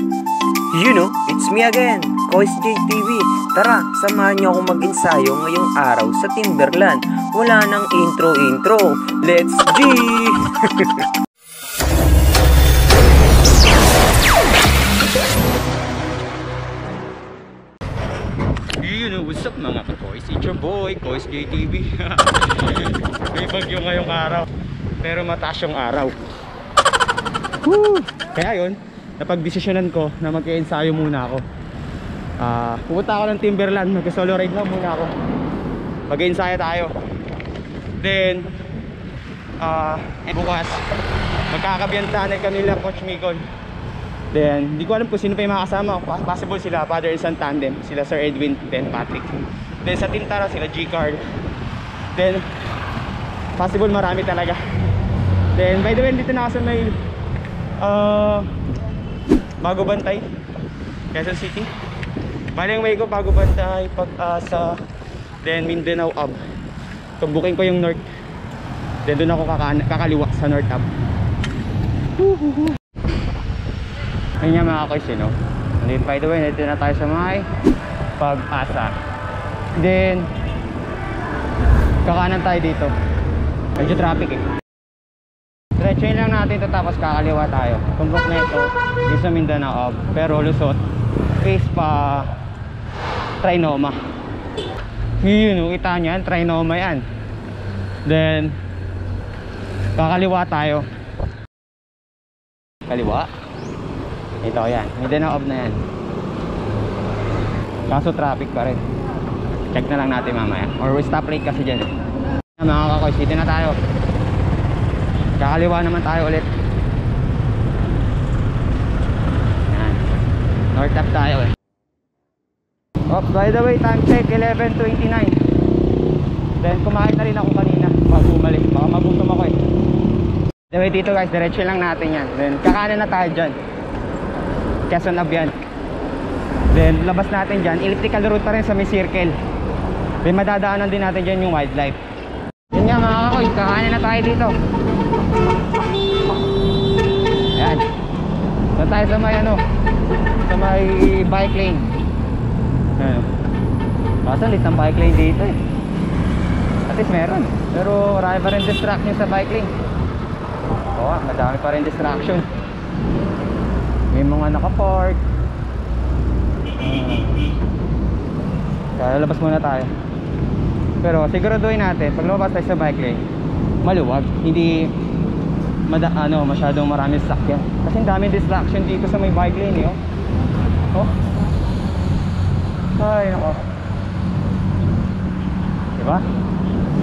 You know, it's me again, Kois JTV. Tara, samahan niyo akong mag-ensayo ngayong araw sa Timberland. Wala nang intro. Let's G! You know, what's up mga ka-Kois? It's your boy, Kois JTV. May bagyo ngayong araw, pero mataas yung araw. Woo! Kaya yun, napag-desisyonan ko na mag-ensayo muna ako. Pupunta ako ng Timberland, mag-solo ride lang muna ako. Mag-ensayo tayo. Then bukas magkakabiyantahan kami nila Coach Micon. Then hindi ko alam kung sino pa yung makasama. Possible sila father and son tandem, sila Sir Edwin, then Patrick. Then sa Tintara sila G-Card. Then possible marami talaga. Then by the way, dito na ako sa may Bago Bantay, Quezon City. Bali yung way ko Bago Bantay, Pag-asa, then Mindanao Ave. Tumbukin ko yung north. Then doon ako kakaliwa sa North Ave. Ayun nga mga Kois, no? And then by the way, nandito na tayo sa may Pag-asa. Then kakanan tayo dito. Medyo traffic eh. Diretsuin lang natin ito tapos kakaliwa tayo. Tumbok na ito di sa Mindanao Ave, pero lusot face pa Trinoma. Yun, kita nyo yan, Trinoma yan. Then kakaliwa tayo. Kaliwa. Ito yan, Mindanao Ave na yan. Kaso traffic pa rin. Check na lang natin mamaya. Or we stop late kasi dyan eh. Mga ka-Kois, dito na tayo. Kakaliwa naman tayo ulit. Yan. North Ave tayo eh. Oops, by the way, time check 11:29. Then kumain na rin ako kanina bago bumalik. Baka magutom ako eh. By the way, dito guys, diretso lang natin yan. Then kakanan na tayo dyan. Quezon Ave yan. Then labas natin dyan, elliptical route pa rin sa may circle. Then madadaanan din natin dyan yung wildlife. Yun nga mga ka-Kois, kakanan na tayo dito. Ayan. Doon tayo sa may sa may bike lane. Ayan. Kaso lit ng bike lane dito eh. At least meron. Pero marami pa rin distraction sa bike lane. Oo, madami pa rin distraction. May mga nakapark. Kaya labas muna tayo. Pero siguraduhin natin pag lumabas tayo sa bike lane, maluwag, hindi masyadong marami sasakyan. Kasi ang daming distraction dito sa may bike lane eh. Oh. Ay nako. Diba?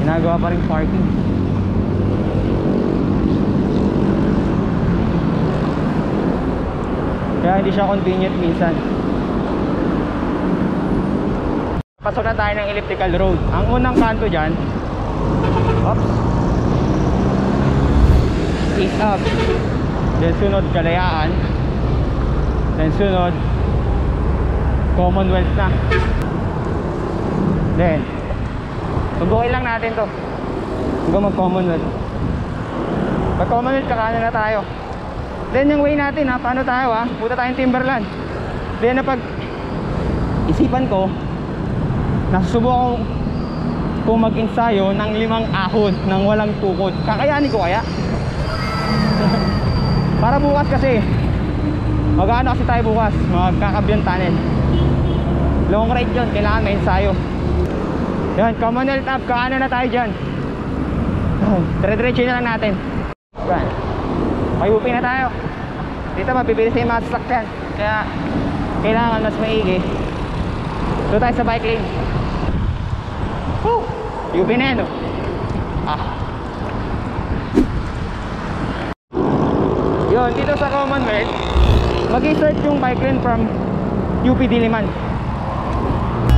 Ginagawa pa rin parking. Kaya hindi siya convenient minsan. Pasok na tayo ng elliptical road. Ang unang kanto dyan, oops, east up. Then sunod Kalayaan. Then sunod Commonwealth na. Then tubukin lang natin to hanggang mag Commonwealth. Pag Commonwealth kakanan na tayo. Then yung way natin paano tayo punta tayong Timberland. Then napag isipan ko, nasusubukan kung mag-ensayo ng 5 ahon nang walang tukod. Kakayanin ko kaya? Para bukas kasi mag-ano kasi tayo bukas, magkakabiyantahan. Long ride yun, kailangan may ensayo. Yan, Commonwealth Ave, kaano na tayo dyan. Dire-diretso na lang natin. Yan, may UP na tayo. Dito mabibilis yung mga sasakyan, kaya kailangan mas maigi. Doon tayo sa bike lane. Woo! UP na yan Yun, dito sa Commonwealth mag-i-start yung bike lane from UP Diliman.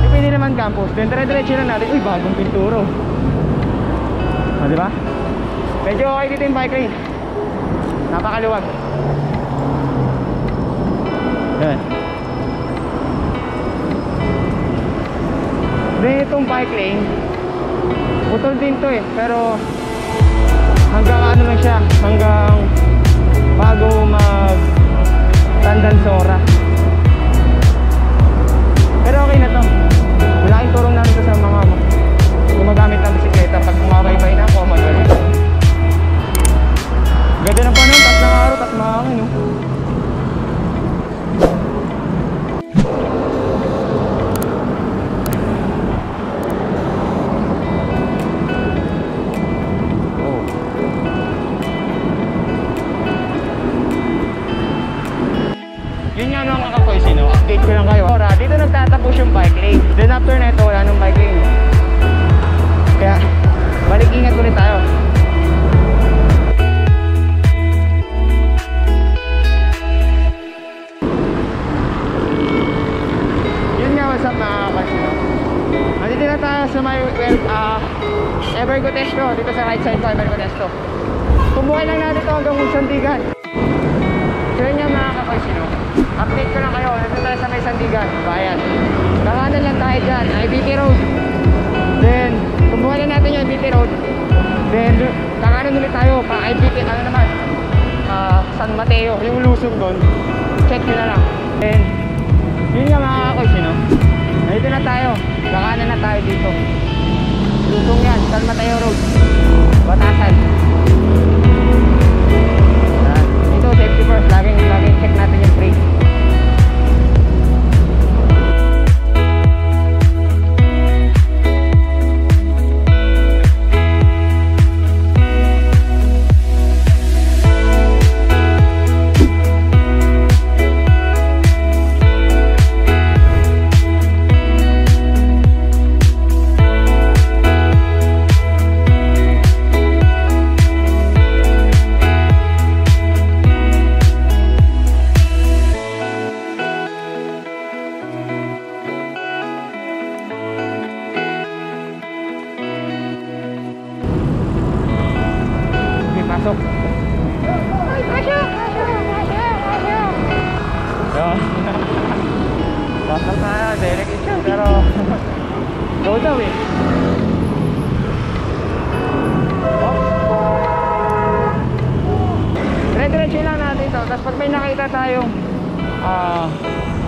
UP Diliman campus. Then dire-diretso na natin. Uy, bagong pinturo. Diba? Medyo okay dito yung bike lane. Napakaluwag. Yan. Then itong bike lane putol din to pero hanggang ano lang siya, hanggang bago mag Tandansora. Pero okay na to. Malaking tulong namin to sa mga gumagamit ng bisikleta pag kumabaybay na Commonwealth. Ganda ng panahon, tas ng araw, tas mahangin, no? Yun nga mga kakoys, update ko lang kayo. Dito nagtatapos yung bike lane. Then after na ito, wala nang bike lane. Kaya, balik ingat ulit tayo. Yun nga, what's up mga kakoys. Nandito na tayo sa may Evergo Testo. Dito sa right side ko, Evergo Testo. Tumbukin lang natin ito hanggang Sandigan. So yun nga mga kakoys, update ko lang kayo. Nandito tayo sa may Sandigan, bayan. Kakanan lang tayo dyan, IBT Road. Then, kumuha na natin yung IBT Road. Then, kakanan ulit tayo pa IBT, San Mateo, yung lusong doon. Check nyo na lang. Then, yun nga mga kakoys, nandito na tayo. Kakanan na tayo dito. Lusong yan, San Mateo Road. Batasan. Dito, safety first. Laging check natin yung brake. Pasok. Ay, pasok. Pasok na, delicate siya, pero go daw eh. Dire-diretso lang natin to. Tapos pag may nakita tayong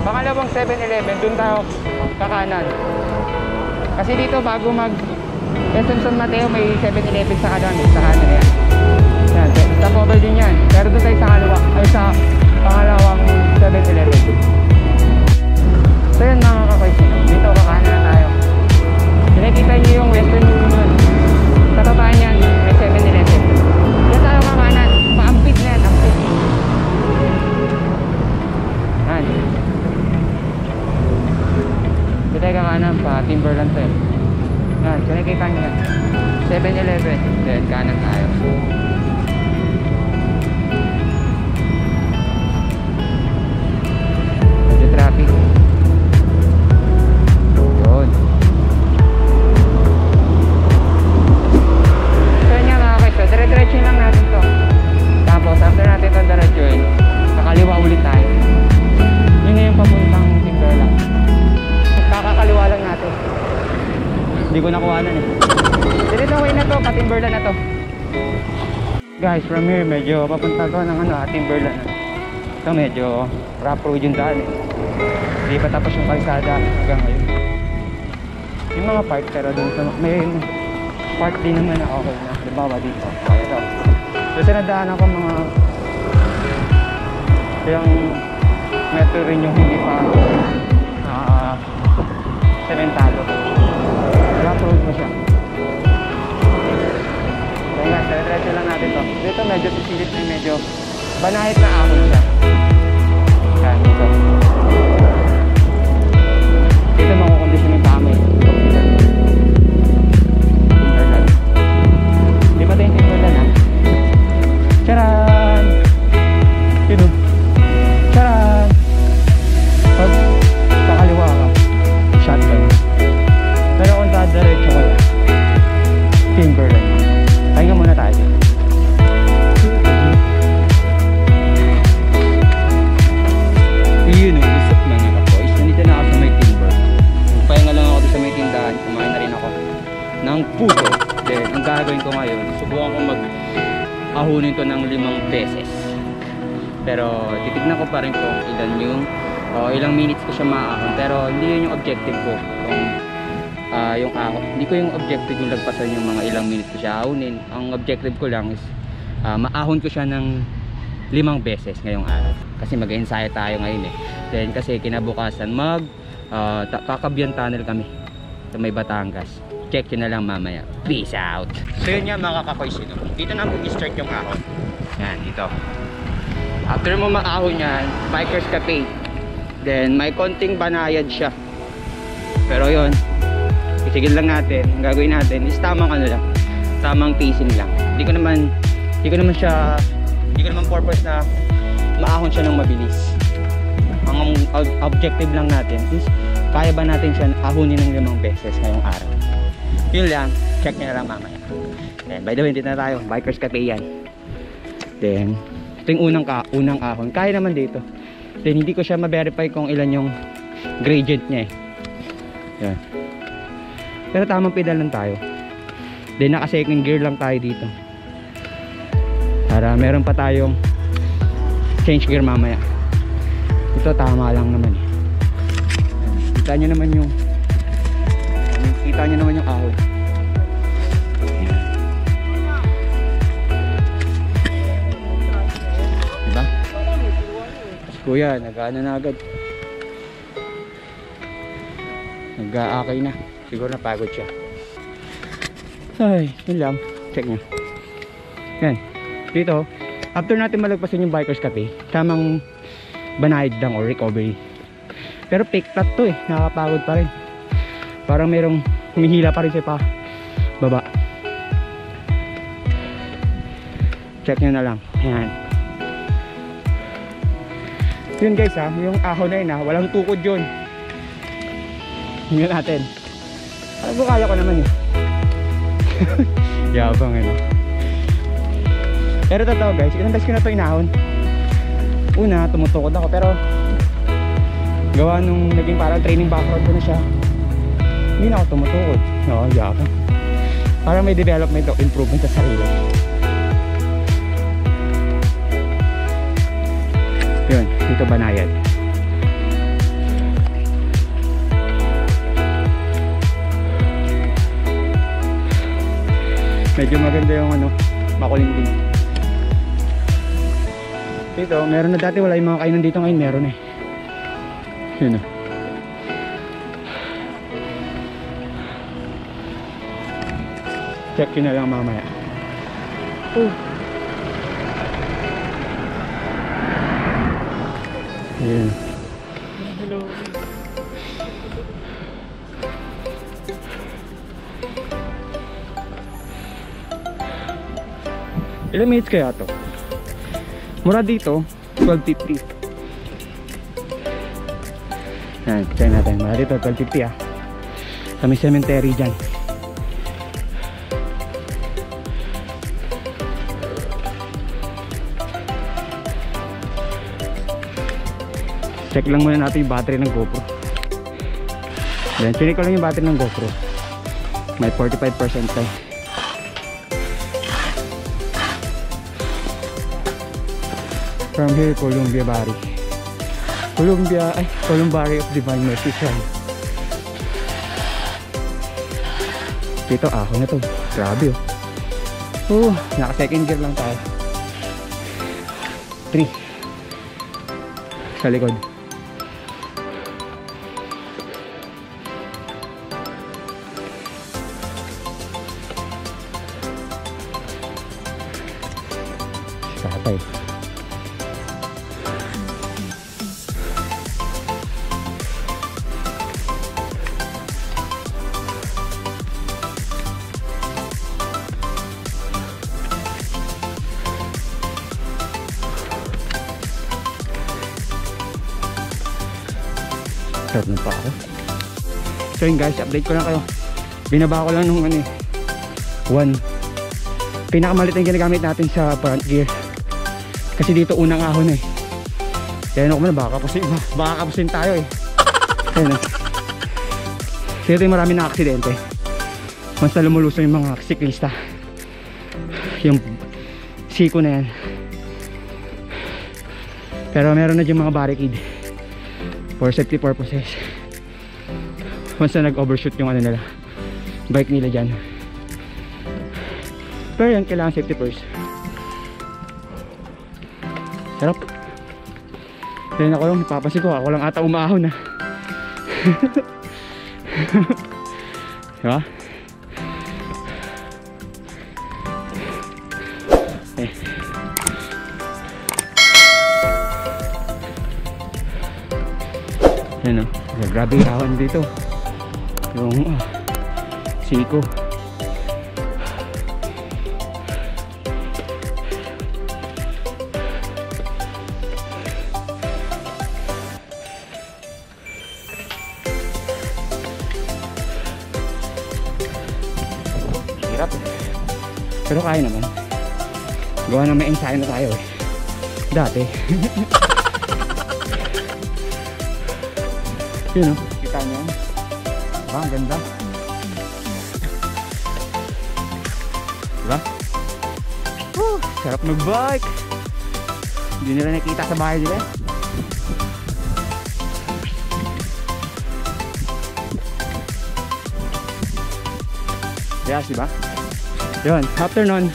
pangalawang 7-Eleven, dun tayo kakanan. Kasi dito bago mag SM San Mateo may 7-Eleven sa kanan. Sa kanan yan. Yan, stopover din yan. Pero doon tayo sa kaliwa, ay sa pangalawang 7-Eleven. So yun mga kakoys, dito kakanan na tayo. Nakikita nyo yung Western Union. Sa tataan yan, may 7-Eleven. Doon tayo kakanan, paampit na yan, ampit. Yan. Doon tayo kakanan, pa Timberland to eh. Yan, so nakikita nyo yan. 7-Eleven, then kanan tayo. Traffic. Yun. So yun nga mga kayo, dire-diretso lang natin to. Tapos after natin ito diretsuin, kakaliwa ulit tayo. Yun na yung papuntang Timberland. Kakakaliwa lang natin. Hindi ko nakuhanan eh. Dito way na to, pa-Timberland na to. Guys, from here medyo papunta to ng Timberland. Ito medyo rough road yung daan eh. Hindi pa tapos yung kalsada hanggang ngayon. Yung mga park pero dun sa may park din naman na okay na. Dibawa dito. Ito. So sinadaan ako mga yung metro rin yung hindi pa sementado. Rough road mo siya. Kaya nga, dire-diretso lang natin to. Dito medyo sisilip rin medyo banahit na ahon siya. Yan, dito. Dito makukondisyon yung tama eh. Timberland. Di ba ito yung Timberland ha? Charan! Yun o. Charan! Pag kakaliwa ka, shotgun. Pero kung dadiretso ka lang, Timberland. Pahinga muna tayo. Yun o, usap mga kapoys. Nandito na ako sa may timber. Pahinga lang ako sa may tindahan. Kumain na rin ako ng puto. Then, ang gagawin ko ngayon, subukan ko mag-ahunin to ng 5 beses. Pero titignan ko pa rin kung ilan yung ilang minutes ko siya maahon. Pero hindi yun yung objective ko. Kung yung ahon, hindi ko yung objective yung lagpasan yung mga ilang minutes ko siya ahonin. Ang objective ko lang is maahon ko siya ng 5 beses ngayong araw. Kasi mag-ensayo tayo ngayon eh. Then kasi kinabukasan Kakabiyan Tunnel kami sa may Batangas. Check yun na lang mamaya. Peace out. So yun nga mga kakakoys, dito na mag-start yung ahon. Yan, dito. After mo maahon yan, Bikers Cafe. Then may konting banayad siya. Pero yun, isigil lang natin. Ang gagawin natin is tamang lang, tamang pacing lang. Hindi ko naman purpose na maahon siya ng mabilis. Ang objective lang natin is kaya ba natin siya ahonin ng 5 beses ngayong araw. Yun lang, check nyo na lang mamaya. Then by the way, dito na tayo, Bikers Cafe yan. Then ito yung unang ahon, kaya naman dito. Then hindi ko siya ma-verify kung ilan yung gradient niya yan. Pero tamang pedal lang tayo. Then naka second gear lang tayo dito, para meron pa tayong change gear mamaya. Ito tama lang naman eh. Kita nyo naman yung ahon. Diba? Si kuya nag-ano na agad, nag-aakay na. Siguro napagod siya. Ay, yun lang. Check nyo. Yan. Dito, after natin malagpasan yung Bikers Cafe, tamang banayad lang or recovery. Pero pick flat to eh, nakakapagod pa rin. Parang merong humihila pa rin sa baba. Check nyo na lang. Ayan. Yun guys ha, yung ahon na yun ha, walang tukod yun. Tingnan natin. Alam ko, kaya ko naman eh. Yabang eh no? Pero totoo guys, ilang beses ko na ito inahon. Una, tumutukod ako, pero gawa nung naging parang training background ko na siya, hindi na ako tumutukod. Oo, yabang. Parang may development o improvement sa sarili. Yun, dito banayad. Medyo maganda yung makulimlim. Dito, meron na dati, wala yung mga kainan dito, ngayon meron eh. Yun o. Check yun na lang mamaya. Yun. Hello. Ilang minutes kaya to? Mura dito 12.50. Yan, check natin. Mura dito 12.50 sa may cemetery dyan. Check lang muna natin yung battery ng GoPro. Then check ko lang yung battery ng GoPro. May 45% tayo. From here, Columbia Barri. Columbari of Divine Mercy Shrine. Dito, ahon na to. Grabe oh. Naka second gear lang tayo. 3 sa likod. Tatay. Start na pa ako. So yun guys, update ko lang kayo. Binaba ko lang nung 1 pinakamalit na ginagamit natin sa front gear. Kasi dito unang ahon eh. Kaya ako muna, baka kapusin tayo eh. Ayun o. Dito yung marami na aksidente. Once na lumulusong yung mga siklista, yung siko na yan, Pero meron na dyan mga barricade for safety purposes. Once na nag-overshoot yung ano nila, bike nila dyan. Pero yan, kailangan safety first. Sarap. Then ako lang, napapansin ko, ako lang ata umahon na. Diba? Eh. Yan o, grabe ahon dito. Yung siko. Hirap eh. Pero kaya naman. Gawa ng may ensayo na tayo eh. Dati. Yun o, kita nyo. Diba, ang ganda. Diba? Sarap mag-bike. Hindi nila nakita sa bahay nila. Yes, diba? Yun, after nun,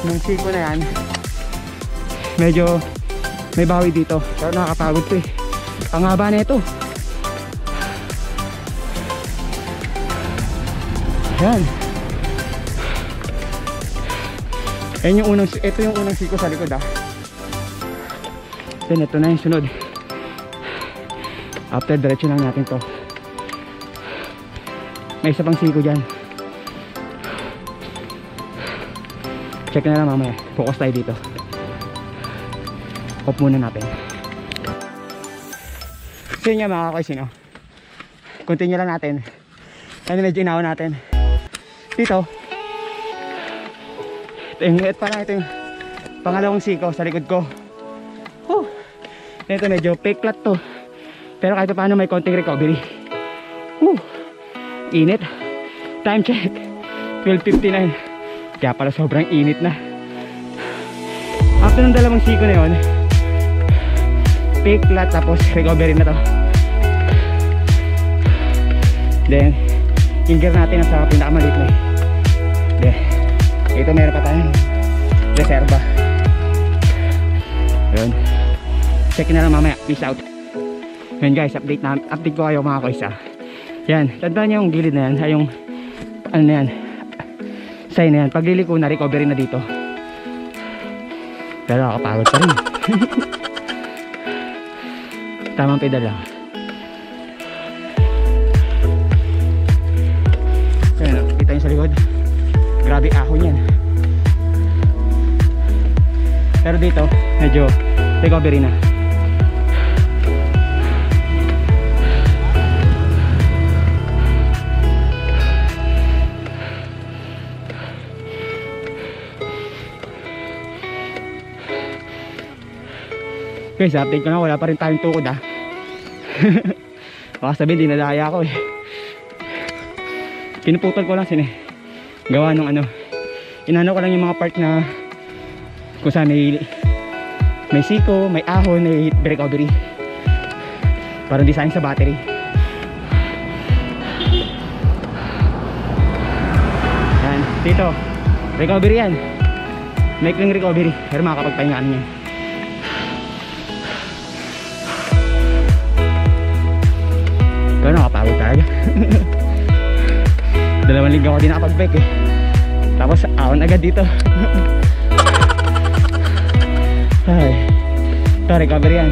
nung siko na yan, medyo may bawi dito. Pero nakakapagod to eh. Ang haba na ito. Yan. Yan yung unang, ito yung unang siko sa likod ah. Then ito na yung sunod. After, diretso lang natin to. May isa pang siko dyan. Check na lang mamaya. Focus tayo dito. Off muna natin. So yun nga mga kakoy, continue lang natin. Ano medyo inawa natin dito. Ito pa lang, ito yung pangalawang siko sa likod ko. Ito medyo peklat to, pero kahit paano may konting recovery. Init. Time check 12:59. Kaya pala sobrang init na. After ng dalawang siko na yun, peklat tapos recovery na to. Then yung gear natin nasa pinakamaliit na eh. Ito meron pa tayong reserva. Yun. Check na lang mamaya. Peace out. Yun guys, update ko kayo mga koisa. Yan, tandaan nyo yung gilid na yan. Ay yung ano na yan, sign na yan. Pagliliko na, recovery na dito. Pero nakakapagod pa rin. Tamang pedal lang. Ayan, kita nyo sa likod. Grabe ahon yan. Pero dito medyo recovery na. Guys, update ko na, wala pa rin tayong tukod ah. Baka sabihin dinadaya ako eh. Pinuputol ko lang gawa nung ano, inano ko lang yung mga part na kung saan may siko, may ahon, may recovery, parang design sa battery. Yan, dito recovery yan, maikling recovery, pero makakapagpahingaan niya. Pero nakapagod talaga. 2 linggo ako din nakapag-bike eh. Tapos ahon agad dito. Ay, ito recovery yan.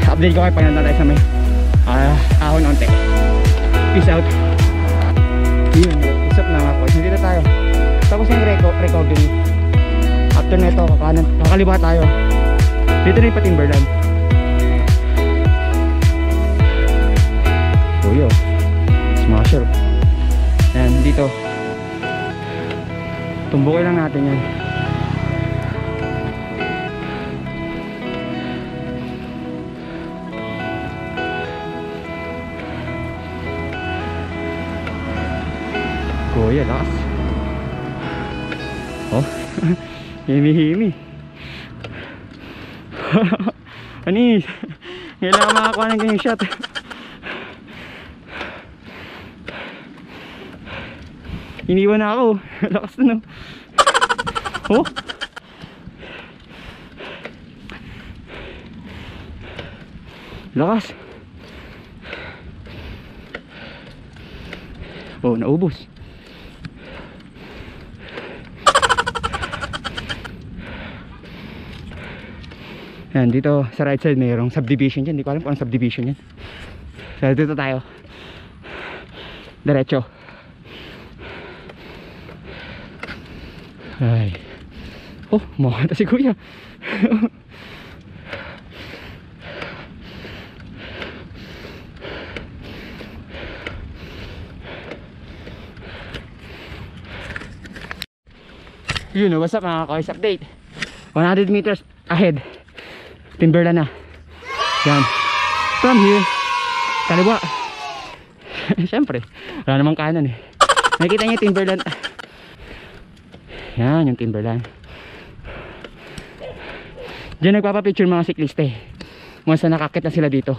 Update ko kayo pag nandun tayo sa may ahon onte. Peace out. Yun, usap na ako. Nandito tayo. Tapos yung recovery. After na ito, kakaliba tayo. Dito na yung Patimberland. Uyo, smasher. Ayan, dito tumbukin lang natin yan. Kuya, lakas. Oh, himi-himi. Anis, kailangan makakuha ng ganyang shot. Iniwan na ako. Lakas na, no? Oh, lakas. Oh, naubos. Yan, dito sa right side mayroong subdivision dyan. Hindi ko alam kung anong subdivision yan. So dito tayo. Diretso. Ay. Oh, makakanta si kuya. You know, what's up mga ka-Koys? Update 100 meters ahead, Timberland na. Yan. From here, kaliwa. Siyempre, wala namang kanan eh. Nakikita niyo yung Timberland. Yan, yung Timberland. Diyan nagpapapicture mga siklista eh. Once na nakakit na sila dito.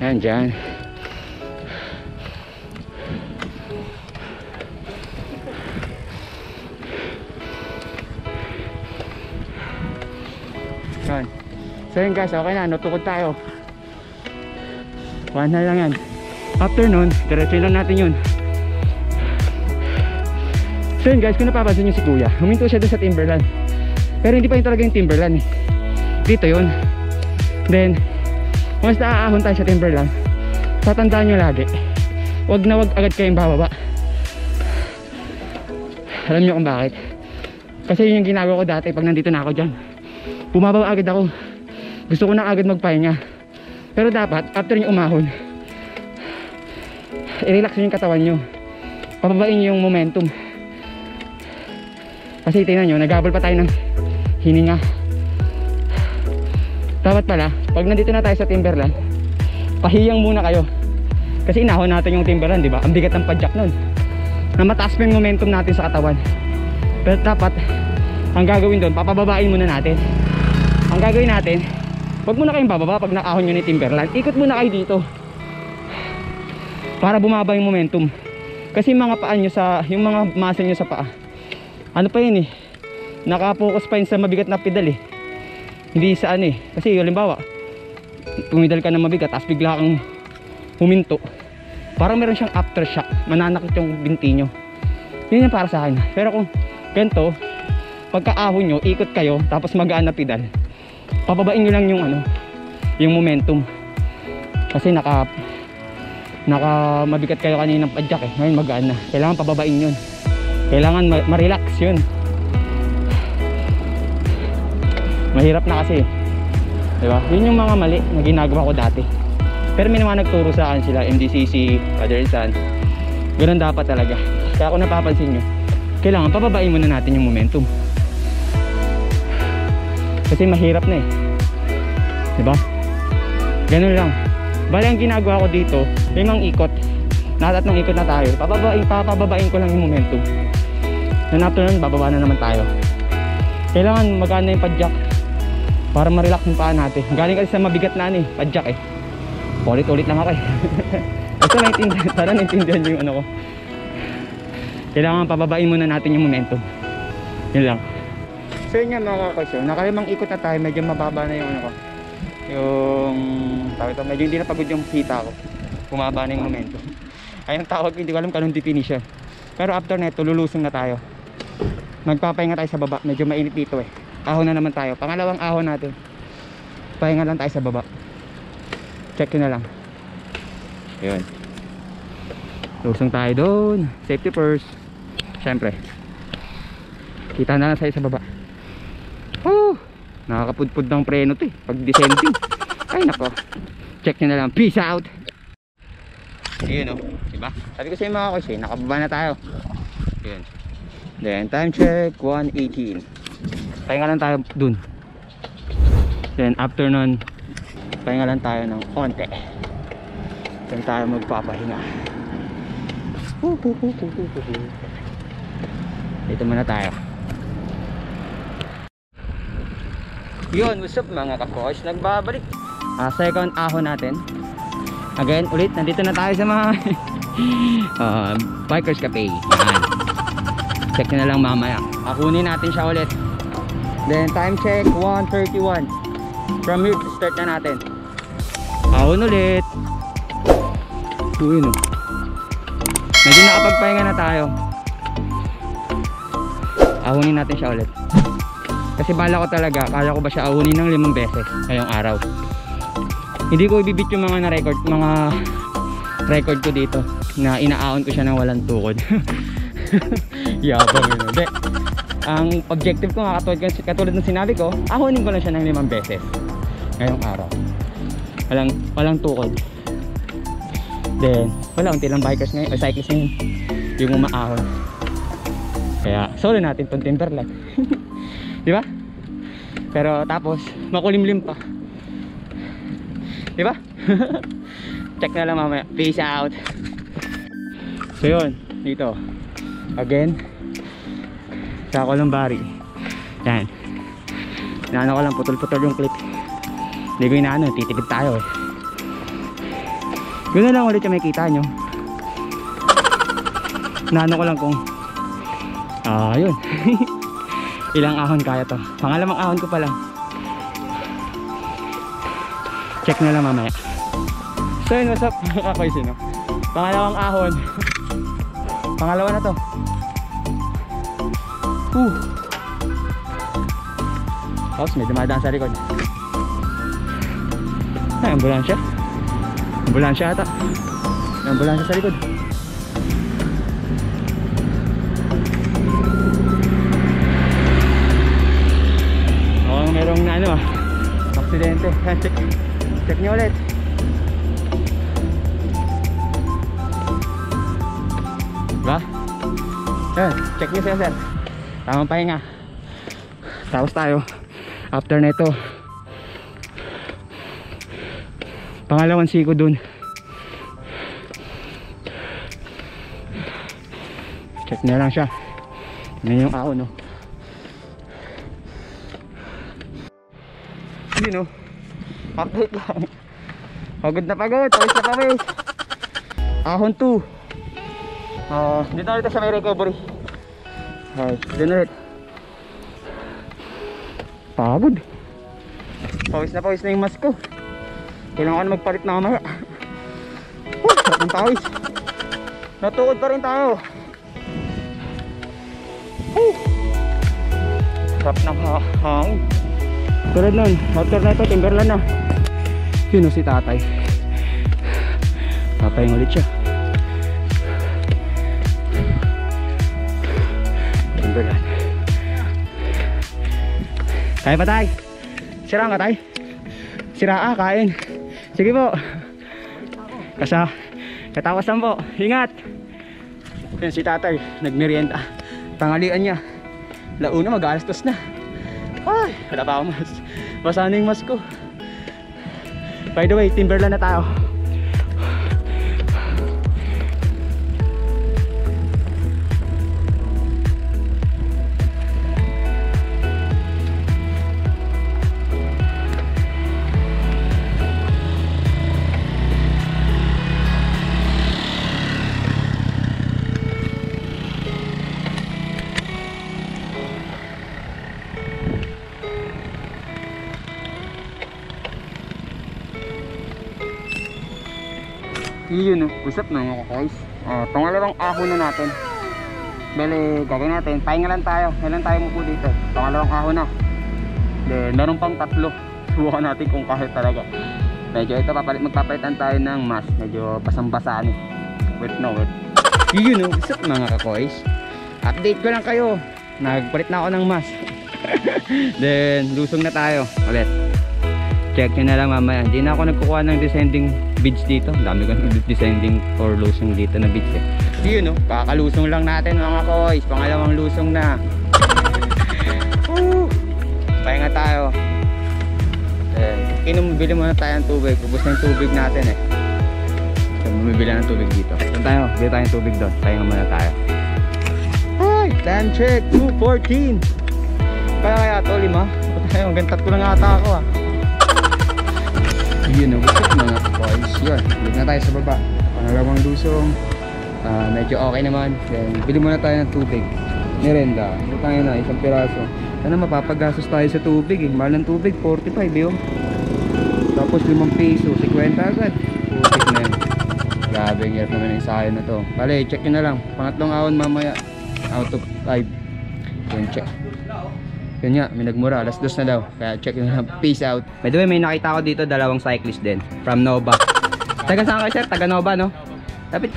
Yan dyan. Yan. So yun guys, okay na, nutukod tayo. One na lang yan. After nun, diretso lang natin yun. So yun guys, kung napapansin nyo si kuya, huminto siya dun sa Timberland. Pero hindi pa yun talaga yung Timberland eh. Dito yun. Then once naaahon tayo sa Timberland, tatandaan nyo lagi, wag na wag agad kayong bababa. Alam nyo kung bakit? Kasi yun yung ginagawa ko dati pag nandito na ako dyan. Bumababa agad ako. Gusto ko na agad magpahinga. Pero dapat, after nyo umahon, i-relax nyo yung katawan nyo. Pababain nyo yung momentum. Kasi tingnan nyo, nagabal pa tayo ng hininga. Dapat pala, pag nandito na tayo sa Timberland, pahiyang muna kayo. Kasi inahon natin yung Timberland, di ba? Ang bigat ng padjak nun. Na mataas pa yung momentum natin sa katawan. Pero dapat, ang gagawin doon, papababain muna natin. Ang gagawin natin, wag muna kayong bababa pag naahon nyo ni Timberland. Ikot muna kayo dito. Para bumaba yung momentum. Kasi yung mga paan nyo sa, yung mga muscle nyo sa paa, ano pa yun eh, nakapokus pa yun sa mabigat na pedal eh. Hindi saan eh. Kasi halimbawa, pumidal ka ng mabigat tapos bigla kang huminto, parang meron siyang aftershock, mananakit yung binti nyo. Yun yung para sa akin. Pero kung ganito, pagkaahon nyo, ikot kayo tapos magaan na pedal, papabain nyo lang yung ano, yung momentum. Kasi naka mabigat kayo kanina ng padjak eh. Ngayon magaan na. Kailangan pababain yun. Kailangan ma-relax yun. Mahirap na kasi, diba? Yun yung mga mali na ginagawa ko dati. Pero may naman nagturo sa akin sila, MDCC, Father San. Ganun dapat talaga. Kaya kung napapansin nyo, kailangan pababain muna natin yung momentum. Kasi mahirap na eh, diba? Ganun lang. Bali ang ginagawa ko dito, limang ikot, natatlong ikot na tayo, papababain ko lang yung momentum. Then after nun, bababa na naman tayo. Kailangan magana yung padjak para ma-relax yung paa natin. Galing kasi sa mabigat na ano eh, padjak eh. Ulit-ulit lang ako eh. Basta naintindihan, para naintindihan yung ano ko. Kailangan pababain muna natin yung momentum. Yun lang. So yun nga mga kakasyo, nakalimang ikot na tayo, medyo mababa na yung ano ko. Yung tawag ito, medyo hindi na pagod yung hita ko. Bumaba na yung momentum. Ayun tawag, hindi ko alam kanong definition. Pero after neto, lulusong na tayo. Magpapahinga tayo sa baba, medyo mainit dito eh. Ahon na naman tayo, pangalawang ahon natin. Pahinga lang tayo sa baba. Check yun na lang. Yun. Lusong tayo doon. Safety first. Siyempre, kita na lang tayo sa baba. Woo! Nakakapudpud ng preno to eh, pag descending. Ay nako. Check nyo na lang, peace out. Yun o, diba? Sabi ko sa mga kasi, nakababa na tayo. Yun. Then time check 1:18. Pahinga lang tayo dun. Then after nun, pahinga lang tayo ng konti. Saan tayo magpapahinga? Dito muna tayo. Yun, what's up mga ka-coach? Nagbabalik. Second ahon natin. Again, ulit, nandito na tayo sa mga Bikers Cafe. Yan. Check na lang mamaya. Akunin natin siya ulit. Then time check 1:31. From here, start na natin. Ahon ulit. Uy, no. Medyo nakapagpahinga na tayo. Ahunin natin siya ulit. Kasi bala ko talaga, kaya ko ba siya ahunin ng 5 beses ngayong araw. Hindi ko ibibit yung mga na-record, mga record ko dito na inaahon ko siya ng walang tukod. Yabang yun. Hindi. Ang objective ko nga, katulad ng sinabi ko, ahunin ko lang siya ng 5 beses ngayong araw. Walang tukod. Then, wala, unti lang bikers ngayon, o cyclists ngayon yung umaahon. Kaya, solo natin itong Timberland. Diba? Pero tapos, makulimlim pa. Diba? Check na lang mamaya. Peace out. So yun, dito. Again, sa Columbari. Yan. Inaano ko lang, putol-putol yung clip. Hindi ko inaano, titipid tayo eh. Yun na lang ulit yung makikita nyo. Inaano ko lang kung yun. Ilang ahon kaya to. Pangalawang ahon ko pa lang. Check na lang mamaya. So yun, what's up? Kakoy sino? Pangalawang ahon. Pangalawa na to. Tapos may dumadaan sa likod. Ay, ambulansya. Ambulansya ata. May ambulansya sa likod. Merong na ano aksidente. Check nyo ulit. Diba? Check nyo siya sir. Tamang pahinga. Tapos tayo after neto pangalawang siko dun. Check na lang siya. Ano yung ahon no? Yun o, update lang. Pagod na pagod, pawis na pawis. Ahon 2. Dito na ulit sa may recovery. Dito na ulit. Pagod. Pawis na yung mask ko. Kailangan magpalit na mamaya. Sarap ng pawis. Natukod pa rin tayo. Sarap ng hangin. Tulad nun, after na ito, Timberland na. Yun o si tatay. Papayang ulit siya. Timberland. Kaya pa tay? Siraan ka tay? Siraan, kain. Sige po. Katawasan po. Ingat. Yun si tatay, nagmerienda. Tanghalian niya. Launa, mag-alastos na. Ay, wala pa akong mas. Basa na yung mask ko. By the way, Timberland na tayo. Yun o, usap na mga guys. Pangalawang ahon na natin. Bale, gagawin natin, pahinga lang tayo. Kailan tayo mo po dito? Pangalawang ahon na. Then, meron pang 3. Subukan natin kung kahit talaga. Medyo ito, magpapalitan tayo ng mask. Medyo basang-basaan eh. Wait no, wait. Yun o, usap mga ka-coys. Update ko lang kayo. Nagpalit na ako ng mask. Then, lusong na tayo ulit. Check nyo na lang mamaya. Hindi na ako nagkukuha ng descending beads dito. Dami ko descending or lusong dito na beads eh. Yun o, kakalusong lang natin mga koys. Pangalawang lusong na. Pahinga tayo. Bili muna tayo ng tubig. Ubus na yung tubig natin eh. So, bumibili ng tubig dito. Saan tayo? Bili tayong tubig doon. Tayo nga muna tayo. Hi! Time check! 2:14! Kaya to, 5? Ayun, hanggang 3 lang ata ako ah. Yun, gusto mga boys. Yun, bili na tayo sa baba. Pangalawang lusong. Medyo okay naman. Then, bili muna tayo ng tubig. Merenda. Ito tayo na, isang piraso. Sana mapapagastos tayo sa tubig eh. Mahal ng tubig, 45 yun. Tapos 5 piso, 50 agad. Putik na yun. Grabe, ang hirap naman yung sayo na to. Bale, check nyo na lang. Pangatlong ahon mamaya. Out of 5. Yun, check. Yun nga, may nagmura. Alas 2 na daw. Kaya check nyo na lang. Peace out. By the way, may nakita ko dito dalawang cyclist din. From Nova. Taga saan kayo sir? Taga Nova no? Dapat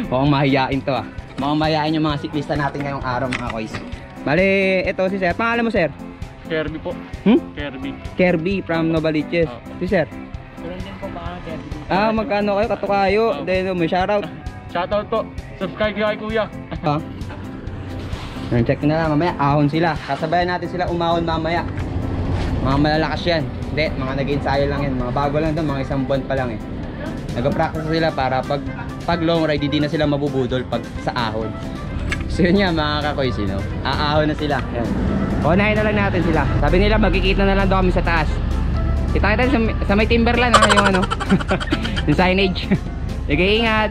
mukhang mahihain to ah. Mukhang mahihain yung mga siklista natin ngayong araw mga koys. Bale, ito si sir. Pangalan mo sir? Kirby po. Kirby. Kirby from Novaliches. Si sir? Tulan din po baka Kirby. Magkano kayo? Katukayo. Then may shoutout. Shoutout po. Subscribe kay kuya. Check na lang mamaya. Ahon sila. Kasabayan natin sila umahon mamaya. Mga malalakas yan. Hindi, mga nag-ensayo lang yan. Mga bago lang doon. Mga 1 buwan pa lang eh. Nag-practice sila para pag long ride hindi na sila mabubudol pag sa ahon. So yun nga mga kakoy, sino? Aahon na sila. Yan. Unahin na lang natin sila. Sabi nila magkikita na lang daw kami sa taas. Kita kita sa may Timberland ha, yung ano. Yung signage. Sige ingat.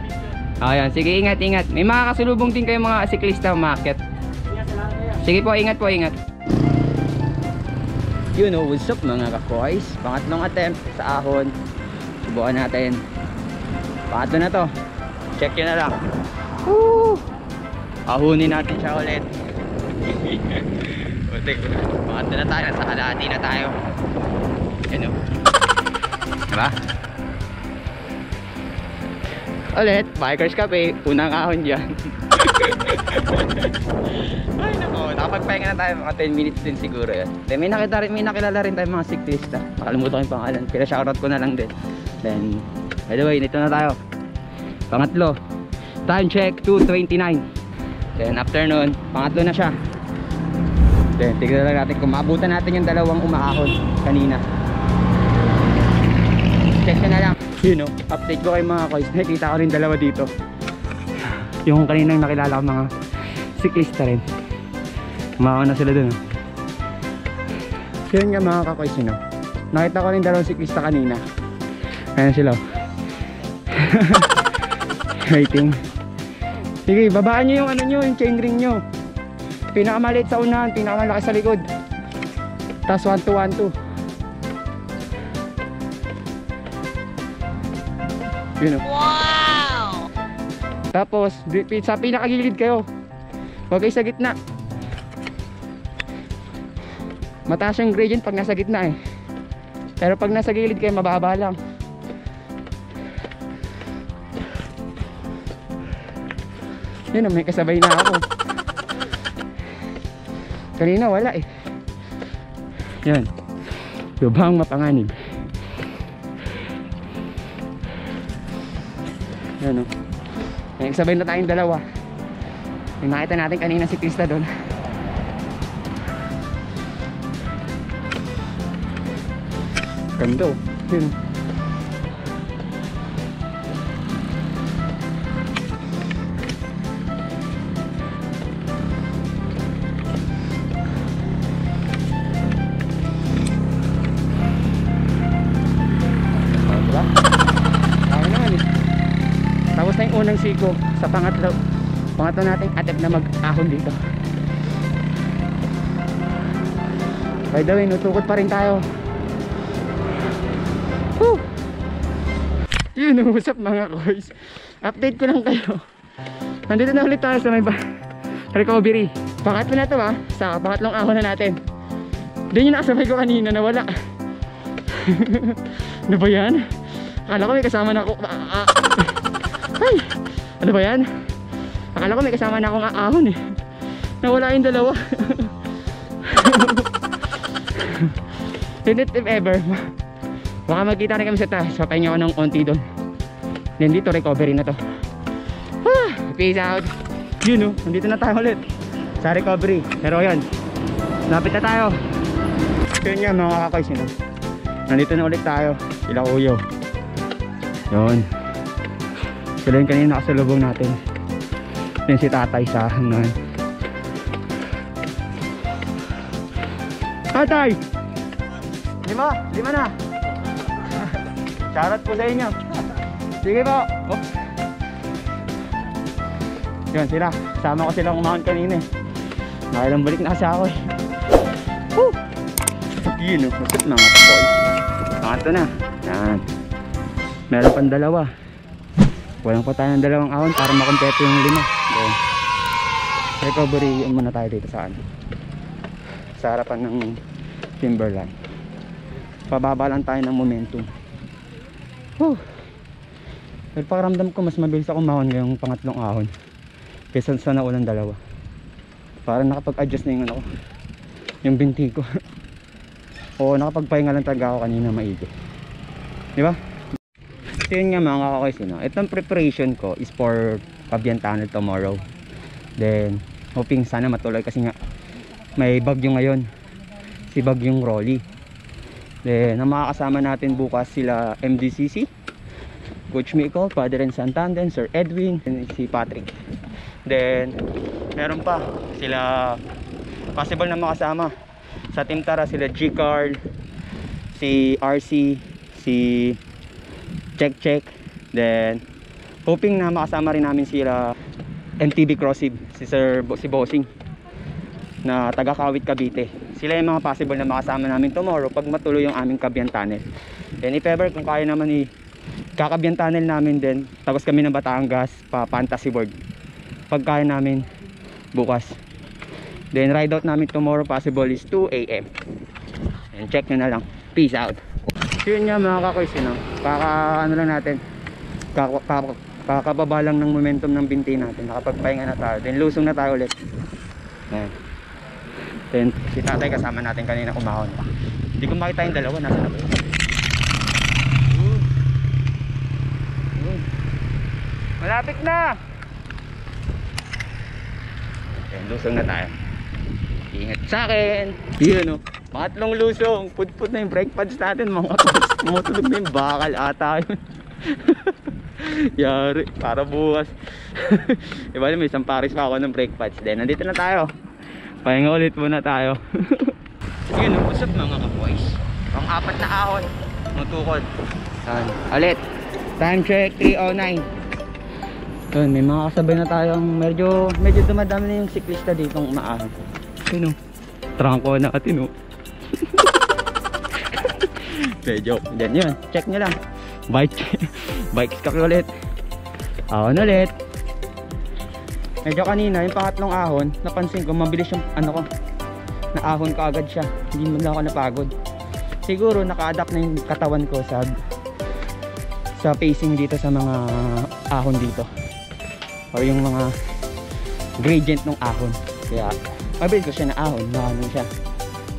Ayan, sige ingat. May mga kasulubong din kayo mga siklista umakyat. Sige po, ingat po, ingat. You know, what's up mga kakoys? Pangatlong attempt sa ahon. Subukan natin. Pangatlo na to. Check yun na lang. Woo! Ahunin natin siya ulit. Pangatlo na tayo. Nasa kalahati na tayo. Yan o. Diba? Ulit, Bikers Cafe. Unang ahon dyan. Ay nako, nakapagpahinga na tayo. Mga 10 minutes din siguro yan. Then, may nakilala rin tayo mga siklista. Nakalimutan ko yung pangalan. Kaya shoutout ko na lang din. Then, by the way, dito na tayo. Pangatlo. Time check 2:29. Then after nun, pangatlo na siya. Then tignan lang natin kung maabutan natin yung dalawang umaahon kanina. Check ka na lang. You know, update ko kayo mga koys. Nakita ko rin dalawa dito. Yung kaninang nakilala ko mga siklista rin. Umaahon na sila dun. So yun nga mga kakoys, you know. Nakita ko rin dalawang siklista kanina. Ayan sila. Waiting. Sige, babaan nyo yung ano nyo, yung chain ring nyo. Pinakamaliit sa unahan, pinakamalaki sa likod. Tapos 1-2-1-2. Yun o. Wow! Tapos, sa pinakagilid kayo. Huwag kayo sa gitna. Mataas yung gradient pag nasa gitna eh. Pero pag nasa gilid kayo, mababa lang. Yun, may kasabay na ako. Kanina wala eh. Yan. Lubhang mapanganib. Yan o. May kasabay na tayong dalawa. Yung nakita natin kanina si Krista doon. Ganda o. Yun. Tapos na yung unang siko. Sa pangatlo nating attempt na mag-ahon dito. By the way, nutukot pa rin tayo. Woo! Yun, what's up mga koys? Update ko lang kayo. Nandito na ulit tayo sa may recovery. Pangatlo na to ha. Sa pangatlong ahon na natin. Doon yung nakasabay ko kanina na wala. Ano ba yan? Akala ko may kasama na ako. Ay! Ano ba yan? Akala ko may kasama na akong aahon eh. Nawala yung dalawa. If ever, baka magkita rin kami sa taas. Papahinga ko ng konti doon. Then dito recovery na to. Peace out. Yun o, nandito na tayo ulit sa recovery. Pero yun, lapit na tayo. Yun nga mga kakoys, nandito na ulit tayo. Sila Uyo. Yun. Sila yung kanina nakasalubong natin. Yun si tatay sa hangnan. Tatay! Lima na. Shoutout po sa inyo. Sige po. Oops. Yun sila. Sama ko silang umahon kanina eh. Nakailang balik na kasi ako eh. Woo! Yun o. Masip na mga boys. Pangato na. Yan. Meron pang dalawa. Walang pa tayo ng dalawang ahon para makompleto yung 5. Then, recovery yun muna tayo dito sa sa harapan ng timberline. Pababa lang tayo ng momentum. Whew. Pero pakiramdam ko mas mabilis ako mahon ngayong pangatlong ahon kaysa sa naunang dalawa. Parang nakapag-adjust na yung ano ko, yung binti ko. Oo, nakapagpahinga lang talaga ako kanina maigi. Diba? So yun nga mga kakoys, itong preparation ko is for Cagayan Tunnel tomorrow. Then hoping sana matuloy kasi nga may bagyo ngayon, si bagyong Rolly. Then ang makakasama natin bukas sila MDCC, Coach Miko, Father and Son Tandem, Sir Edwin, and si Patrick. Then meron pa sila possible na makasama sa Team Tara, sila G Carl, si RC, si Check. Then hoping na makasama rin namin sila MTB Crossing, si Bossing na taga Kawit Cavite. Sila yung mga possible na makasama namin tomorrow pag matuloy yung aming Cagayan Tunnel. Then if ever kung kaya naman Cagayan Tunnel namin din, tapos kami ng Batangas pa Fantasy World pag kaya namin bukas. Then ride out namin tomorrow possible is 2 AM. And check nyo na lang. Peace out. So yun nga mga kakoys, ano lang natin, kakababa lang ng momentum ng binti natin. Nakapagpahinga na tayo. Then lusong na tayo ulit. Ayan. Then si tatay kasama natin kanina kumahon pa. Hindi ko makita yung dalawa, nasa na ba yun? Malapit na. Then lusong na tayo. Ingat sa akin. Yun o, pangatlong lusong. Put na yung brake pads natin mga kapoys. Tumutulog na yung bakal ata yun. Yari, para bukas. Diba may isang pares pa ako ng brake pads. Then nandito na tayo. Pahinga ulit muna tayo. Yun, usap mga kapoys. Pang-4 na ahon. Mutukod. Yan. Ulit. Time check 3:09. Yun, may mga kasabay na tayong medyo dumadami na yung siklista ditong umaahon. Yun o. Trangko natin o. Medyo. Then yun. Check nyo lang. Bike skak ulit. Ahon ulit. Medyo kanina yung pangatlong ahon, napansin ko mabilis yung ano ko, naahon ka agad siya, hindi mo lang ako napagod. Siguro naka-adapt na yung katawan ko sa pacing dito sa mga ahon dito, or yung mga gradient ng ahon. Kaya mabilis ko siya na ahon,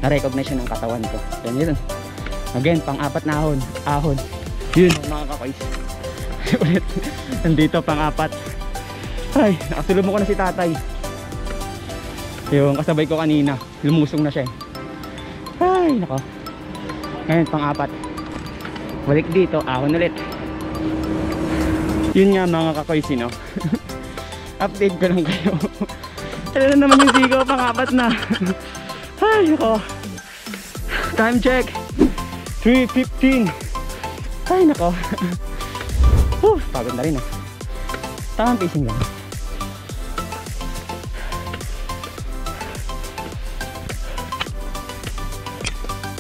na-recognize siya ng katawan ko. Then yun, again pang-4 na ahon. Yun mga kakoys. Ulit nandito pang-4. Ay, nakasulubong ko na si tatay. Yung kasabay ko kanina, lumusong na siya. Ay, nako. Ngayon, pang-4. Balik dito, ahon ulit. Yun nga mga kakoys, update ko lang kayo. Tala na naman yung sigaw, pang-4 na. Ay, nako. Time check 3:15. Ay, nako. Pagod na rin tamang pacing lang.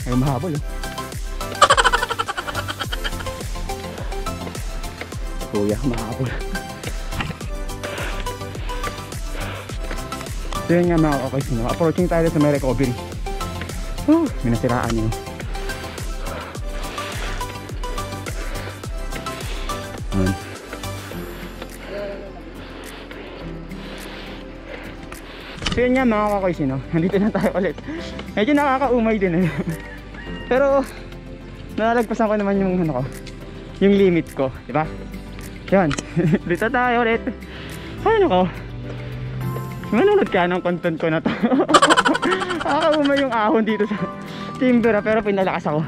Ay, mahabol kuya, mahabol. So yun nga mga kakoys, approaching tayo sa may recovery. May nasiraan yun. So yun nga mga kakoys, nandito na tayo ulit. Medyo nakakaumay din pero nalagpasan ko naman yung yung limit ko, diba? Yan. Dito tayo ulit. Ay nako, manunod ka ng content ko na to. Nakakaumay yung ahon dito sa timber, pero pinalakas ako.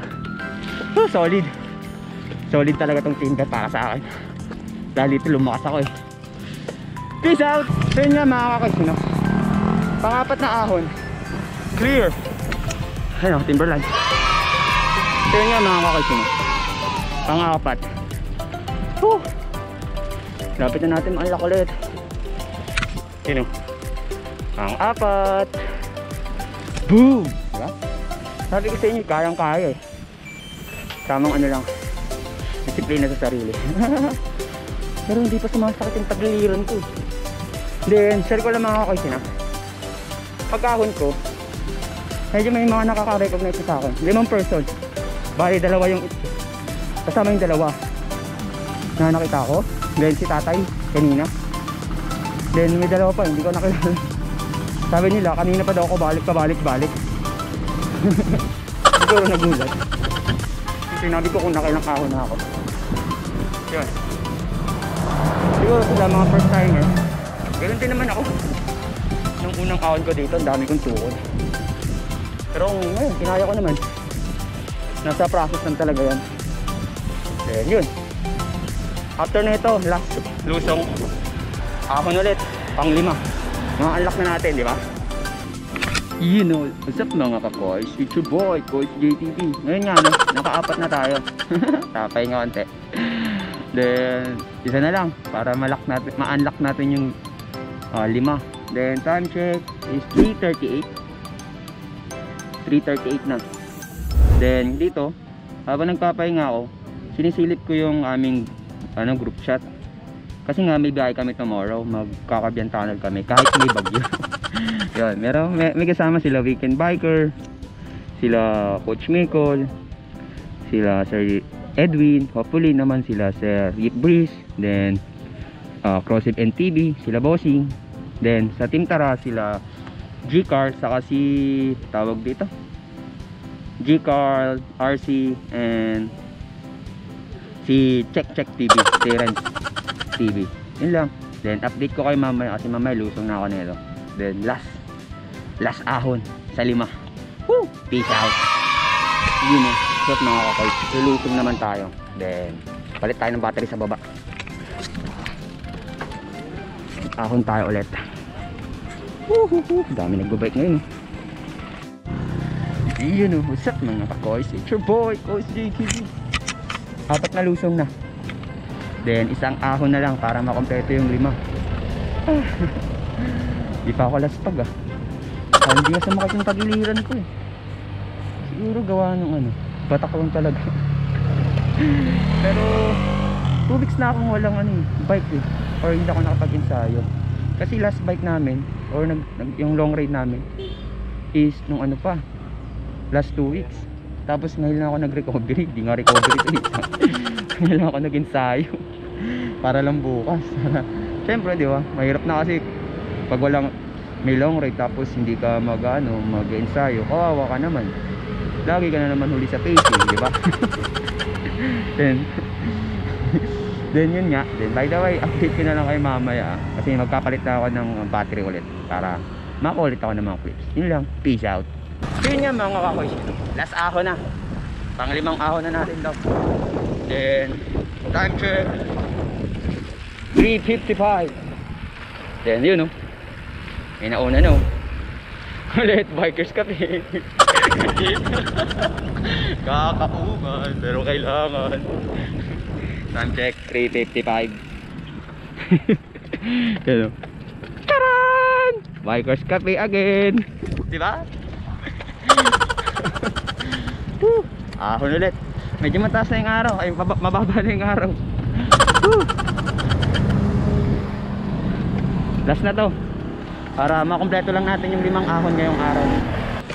Solid. Solid talaga tong timber para sa akin. Dahil dito lumakas ako eh. Peace out! So yun nga mga kakoys, no? Pang-apat na ahon. Clear! Ayun, timberland. So yun nga mga kakoys, no? Pang-apat. Whew! Lapit na natin ma-unlock ulit. Yun o. Pang-apat. Boom! Diba? Sabi ko sa inyo, kayang-kaya eh. Tamang ano lang, disiplina sa sarili. Pero hindi pa sumasakit yung tagliliran ko. Then, share ko lang mga kakoys na pagkahon ko, medyo may mga nakaka-recognize sa akin. 5 person. Bali, dalawa yung kasama yung dalawa na nakita ko. Then si tatay kanina. Then may dalawa pa, hindi ko nakilala. Sabi nila, kanina pa daw ako balik. Siguro nagulat. Sinabi ko kung nakailang kahon na ako. Yun. Siguro sila mga first timer. Ganun din naman ako. Nung unang kahon ko dito, ang dami kong tukod. Pero ngayon, kinaya ko naman. Nasa process lang talaga yan. Then yun. After na ito, last lusong ahon ulit, pang-5. Mga unlock na natin, di ba? You know, what's up mga kakoys? It's your boy, Coach JTV. Ngayon nga, no? Naka-4 na tayo. Tapay nga konti. Then, isa na lang para ma-unlock natin yung 5. Then, time check is 3:38. 3:38 na. Then, dito, habang nagpapahinga ako, sinisilip ko yung aming group chat. Kasi nga may biyahe kami tomorrow, magkakabiyan tunnel kami kahit may bagyo. Yun, may kasama sila Weekend Biker, sila Coach Mikol, sila Sir Edwin, hopefully naman sila Sir Yip Breeze, then Crossip NTV, sila Bossing, then sa Team Tara sila G-Carl, saka si tawag dito G-Carl, RC, and si Check TV, si Renz TV. Yun lang. Then update ko kayo mamaya kasi mamaya lusong na ako nito. Then last ahon sa 5. Woo! Peace out. Yun eh. So mga kakoy, lusong naman tayo. Then palit tayo ng battery sa baba. Ahon tayo ulit. Woohoo! Dami nagbabike ngayon. Yun o. What's up mga kakoy? It's your boy, Coach JTV. 4 na lusong na. Then isang ahon na lang para makompleto yung 5. Di pa ako laspag hindi nga sumakit yung tagiliran ko eh. Siguro gawa ng batakon talaga. Pero 2 weeks na akong walang bike eh. Or hindi ako nakapag-ensayo. Kasi last bike namin or yung long ride namin is nung last 2 weeks. Tapos ngayon lang ako nag-recovery. Di nga recovery ito eh. Ngayon lang ako nag-ensayo para lang bukas. Siyempre di ba, mahirap na kasi pag walang may long ride tapos hindi ka mag-ensayo, kawawa ka naman, lagi ka na naman huli sa pacing, di ba? then yun nga. Then by the way, update ko na lang kayo mamaya kasi magpapalit na ako ng battery ulit para makulit ako ng mga clips. Yun lang, peace out. So yun nga mga kakoy, last ahon na, pang 5 ahon na natin daw. Then time check 3:55. Then yun may nauna ulit Bikers Cafe. Kakauman pero kailangan. Time check 3:55. Yun Charan! Bikers Cafe again. Diba? Ahon ulit. Medyo mataas na yung araw. Ay mababa na yung araw. Last na to para makompleto lang natin yung 5 ahon ngayong araw.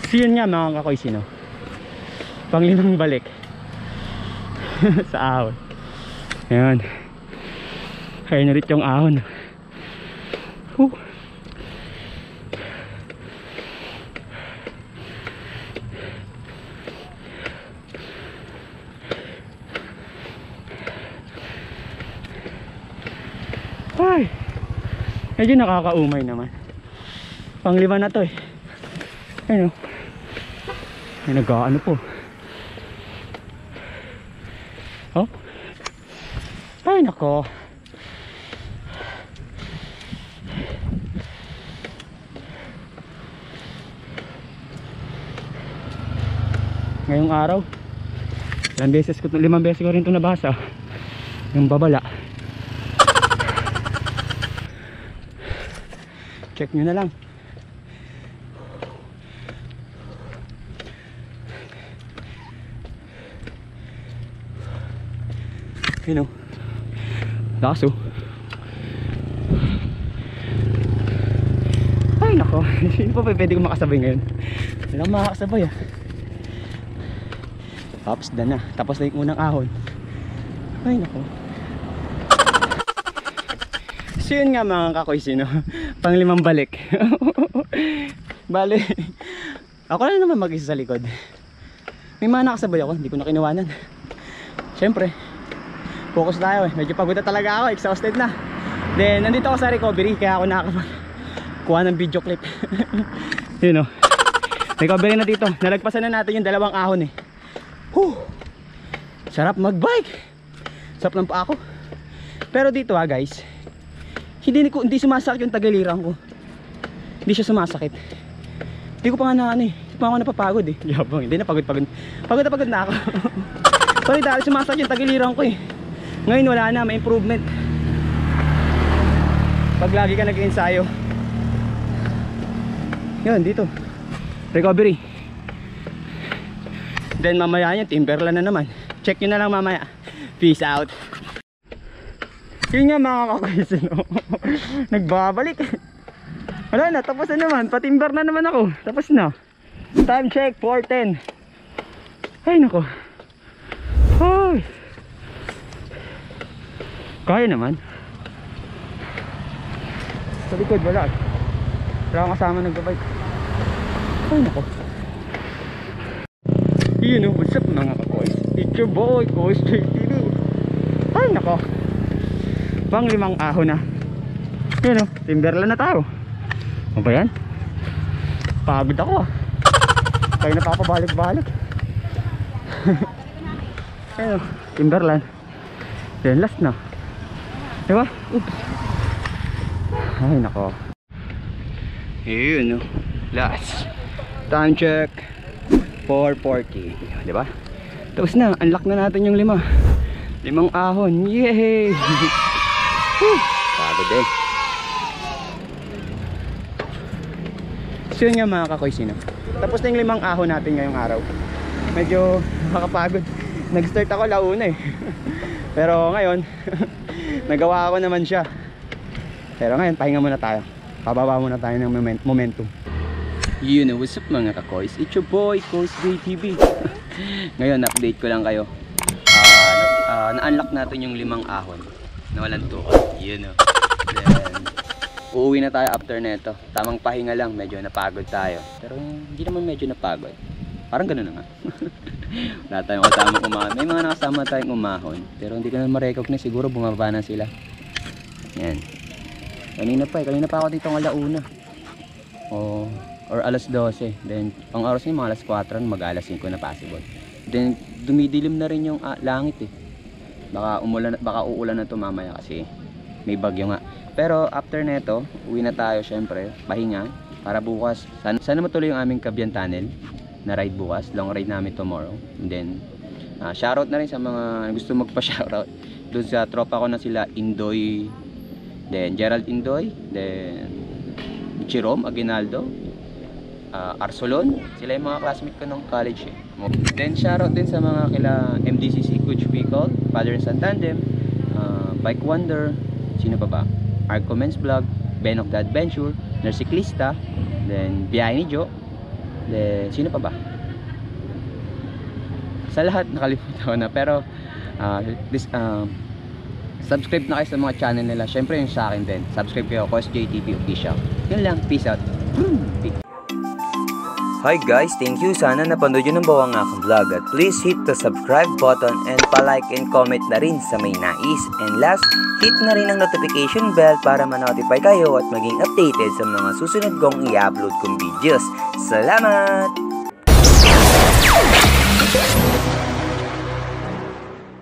So yun nga mga kakoys, pang 5 balik sa ahon. Ayan, kaya na rin yung ahon. Ay, medyo nakakaumay naman. Pang 5 na to eh. Ayun ay nag-aano po. Ay, nako. Ngayong araw, 5 beses ko rin ito nabasa. Yung babala. Check nyo na lang. Yun o. Lakas o. Ay nako. Sino pa pwede ko makasabay ngayon? Hindi lang makakasabay ah. Tapos na. Tapos na yung unang ahon. Ay nako. So yun nga mga kakoy, sino? Pang 5 balik. Bale, ako na naman mag-isa sa likod. May mga nakasabay ako, hindi ko na kinuwanan. Siyempre, focus tayo eh. Medyo pagod na talaga ako, exhausted na. Then nandito ako sa recovery, kaya ako nakakakuha ng video clip. Yun o. Recovery na dito. Nalagpasan na natin yung 2 ahon eh. Whew. Sarap magbike. Sarap ng paa ko. Pero dito guys, hindi sumasakit yung tagiliran ko. Hindi siya sumasakit. Hindi ko pa nga na hindi pa ako napapagod eh. Yabang, hindi na pagod na ako. Pero dahil sumasakit yung tagiliran ko eh. Ngayon wala na, may improvement. Pag lagi ka nag-ensayo. Yun, dito recovery. Then mamaya yan, Timberland na naman. Check nyo na lang mamaya. Peace out. Yun nga mga kakoy, no? Nagbabalik. Wala na, tapos na naman. Patimber na naman ako. Tapos na. Time check, 4:10. Ay nako. Ay. Kaya naman. Sa likod wala. Wala akong kasama nagbabike. Ay nako. Yun o, what's up mga kakoy? It's your boy, Koy Street TV. Ay nako. Pang 5 ahon na. Yun o, Timberland na tayo. Ano ba yan? Pagod ako ah. Kaya na pa ako balik-balik. Ayun o, Timberland. Then last na. Diba? Oops. Ay nako. Yun o, last. Time check 4:40. Diba? Tapos na, unlock na natin yung 5 ahon. Yay! Pagod eh. So yun nga mga kakoy, sino? Tapos na yung 5 ahon natin ngayong araw. Medyo makapagod. Nag-start ako launa eh. Pero ngayon nagawa ko naman siya. Pero ngayon pahinga muna tayo. Pababa muna tayo ng momentum. You know what's up mga kakoys? It's your boy, Koy Street TV. Ngayon update ko lang kayo. Na-unlock natin yung 5 ahon na walang tukod. You know. Then uuwi na tayo after neto. Tamang pahinga lang, medyo napagod tayo. Pero hindi naman medyo napagod. Parang gano'n na nga. Wala tayong kasamang umahon. May mga nakasama tayong umahon, pero hindi ko na ma-recognize. Siguro bumaba na sila. Yan. Kanina pa ako dito ng alauna. Or alas 12. Then ang oras niya mga alas 4, mag-alas 5 na possible. Then dumidilim na rin yung langit eh. Baka uulan na to mamaya kasi may bagyo nga. Pero after neto, uwi na tayo syempre, pahinga para bukas. Sana matuloy yung aming Cavite Tunnel na ride bukas, long ride namin tomorrow. And then shoutout na rin sa mga gusto magpa-shoutout doon sa tropa ko na sila Indoy, then Gerald Indoy, then Jerome Aguinaldo, Arsolon. Sila yung mga classmate ko nung college eh. Then shoutout din sa mga kila MDCC Coach Bicol, Father and Son Tandem, Bike Wonder, sino pa ba? Arco Men's Vlog, Ben of the Adventure, Nersiklista, then Biyahe ni Joe, then sino pa ba? Sa lahat nakalimutan ko na, pero subscribe na kayo sa mga channel nila. Syempre yung sa akin din, subscribe kayo, KosJTV Official. Yun lang, peace out. Peace. Hi guys, thank you. Sana napanood nyo ng bawang aking vlog. At please hit the subscribe button and pa-like and comment na rin sa may nais. And last, hit na rin ang notification bell para ma-notify kayo at maging updated sa mga susunod kong i-upload kong videos. Salamat!